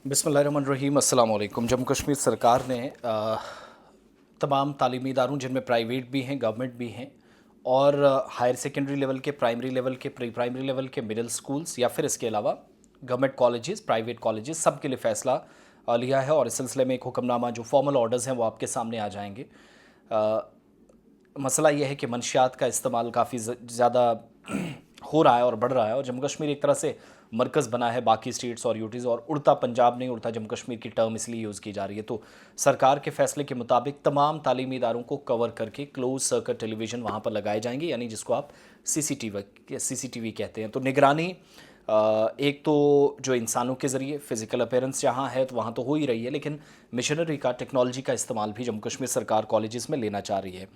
बिस्मिल्लाहिर्रहमानिर्रहीम। अस्सलाम वालेकुम। जम्मू कश्मीर सरकार ने तमाम तालीमी इदारों जिनमें प्राइवेट भी हैं, गवर्नमेंट भी हैं, और हायर सेकेंडरी लेवल के, प्राइमरी लेवल के, प्री प्राइमरी लेवल के, मिडिल स्कूल्स या फिर इसके अलावा गवर्नमेंट कॉलेजेस, प्राइवेट कॉलेजेस, सब के लिए फ़ैसला लिया है। और इस सिलसिले में एक हुक्मनामा, जो फॉर्मल ऑर्डर्स हैं, वो आपके सामने आ जाएंगे। मसला यह है कि मंशियात का इस्तेमाल काफ़ी ज़्यादा हो रहा है और बढ़ रहा है, और जम्मू कश्मीर एक तरह से मरकज़ बना है बाकी स्टेट्स और यूटीज़, और उड़ता पंजाब नहीं, उड़ता जम्मू कश्मीर की टर्म इसलिए यूज़ की जा रही है। तो सरकार के फैसले के मुताबिक तमाम तालीमी इदारों को कवर करके क्लोज सर्किट टेलीविज़न वहाँ पर लगाए जाएंगे, यानी जिसको आप सीसीटीवी कहते हैं। तो निगरानी एक तो जो इंसानों के ज़रिए फ़िज़िकल अपीयरेंस जहाँ है तो वहाँ तो हो ही रही है, लेकिन मिशनरी का, टेक्नोलॉजी का इस्तेमाल भी जम्मू कश्मीर सरकार कॉलेजेस में लेना चाह रही है।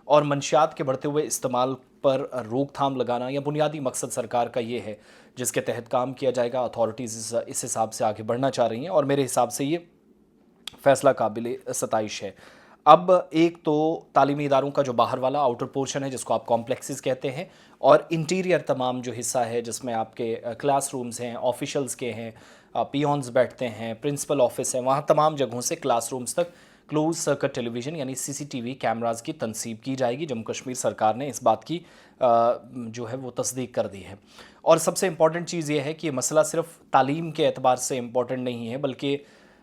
और मंशियात के बढ़ते हुए इस्तेमाल पर रोकथाम लगाना या बुनियादी मकसद सरकार का ये है, जिसके तहत काम किया जाएगा। अथॉरिटीज़ इस हिसाब से आगे बढ़ना चाह रही हैं, और मेरे हिसाब से ये फ़ैसला काबिल सताइश है। अब एक तो तालीमी इदारों का जो बाहर वाला आउटर पोर्शन है, जिसको आप कॉम्प्लेक्सेस कहते हैं, और इंटीरियर तमाम जो हिस्सा है, जिसमें आपके क्लास रूम्स हैं, ऑफिशल्स के हैं, पियॉन्स बैठते हैं, प्रिंसिपल ऑफिस है, वहाँ तमाम जगहों से क्लास रूम्स तक क्लोज सर्किट टेलीविज़न यानी सीसीटीवी कैमरास की तनसीब की जाएगी। जम्मू कश्मीर सरकार ने इस बात की जो है वो तस्दीक कर दी है। और सबसे इम्पॉर्टेंट चीज़ ये है कि ये मसला सिर्फ तालीम के एतबार से इम्पॉर्टेंट नहीं है, बल्कि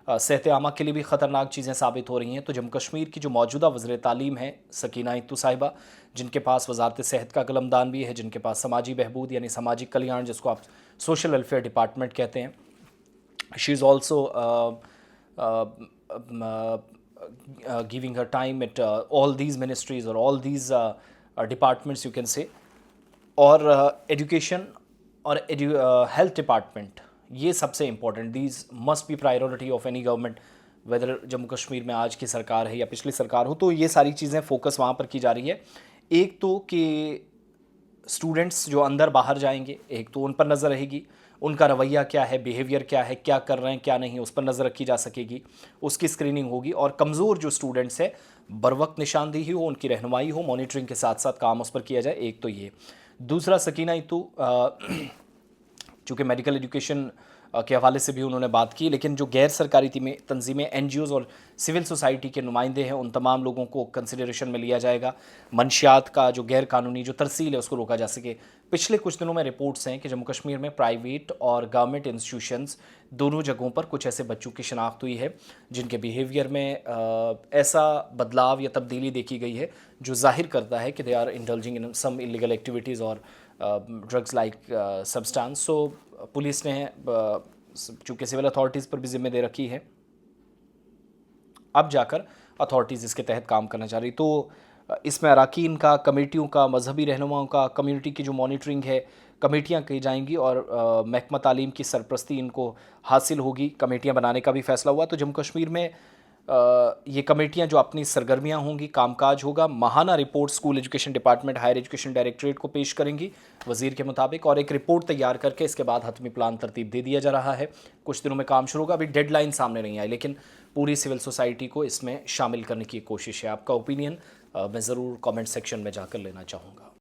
सेहत आमा के लिए भी ख़तरनाक चीज़ें साबित हो रही हैं। तो जम्मू कश्मीर की जो मौजूदा वज़ीर तालीम है सकीना इत्तू साहिबा, जिनके पास वजारत सेहत का कलमदान भी है, जिनके पास समाजी बहबूद यानी सामाजिक कल्याण, जिसको आप सोशल वेलफेयर डिपार्टमेंट कहते हैं, she is also giving her time at all these ministries or all these departments, you can say, और एजुकेशन और हेल्थ डिपार्टमेंट, ये सबसे important, these must be priority of any government, whether Jammu Kashmir में आज की सरकार है या पिछली सरकार हो। तो ये सारी चीज़ें फोकस वहाँ पर की जा रही है। एक तो कि स्टूडेंट्स जो अंदर बाहर जाएंगे, एक तो उन पर नज़र रहेगी, उनका रवैया क्या है, बिहेवियर क्या है, क्या कर रहे हैं क्या नहीं, उस पर नज़र रखी जा सकेगी, उसकी स्क्रीनिंग होगी। और कमज़ोर जो स्टूडेंट्स हैं, बर वक्त निशानदेही हो, उनकी रहनुमाई हो, मॉनिटरिंग के साथ साथ काम उस पर किया जाए। एक तो ये। दूसरा, सकीना इत्तू चूँकि मेडिकल एजुकेशन के हवाले से भी उन्होंने बात की, लेकिन जो गैर सरकारी तंजीमें, एनजीओज़ और सिविल सोसाइटी के नुमाइंदे हैं, उन तमाम लोगों को कंसिडरेशन में लिया जाएगा। मंशियात का जो गैर कानूनी जो तरसील है उसको रोका जा सके। पिछले कुछ दिनों में रिपोर्ट्स हैं कि जम्मू कश्मीर में प्राइवेट और गवर्नमेंट इंस्टीट्यूशंस दोनों जगहों पर कुछ ऐसे बच्चों की शनाख्त हुई है जिनके बिहेवियर में ऐसा बदलाव या तब्दीली देखी गई है जो जाहिर करता है कि they are indulging in some illegal activities और drugs like substance. So police ने चूँकि सिविल अथॉरिटीज़ पर भी जिम्मे दे रखी है, अब जाकर अथॉरिटीज़ इसके तहत काम करना चाह रही। तो इसमें अरकान का, कमेटियों का, मजहबी रहनुमाओं का, कम्युनिटी की जो मॉनिटरिंग है, कमेटियाँ की जाएंगी, और महकमा तालीम की सरपरस्ती इनको हासिल होगी। कमेटियाँ बनाने का भी फ़ैसला हुआ। तो जम्मू कश्मीर में ये कमेटियां जो अपनी सरगर्मियां होंगी, कामकाज होगा, माहाना report school education department, higher education directorate को पेश करेंगी वज़ीर के मुताबिक, और एक रिपोर्ट तैयार करके इसके बाद हतमी प्लान तरतीब दे दिया जा रहा है। कुछ दिनों में काम शुरू होगा। अभी डेडलाइन सामने नहीं आई, लेकिन पूरी सिविल सोसाइटी को इसमें शामिल करने की कोशिश है। आपका ओपिनियन मैं ज़रूर कमेंट सेक्शन में जाकर लेना चाहूँगा।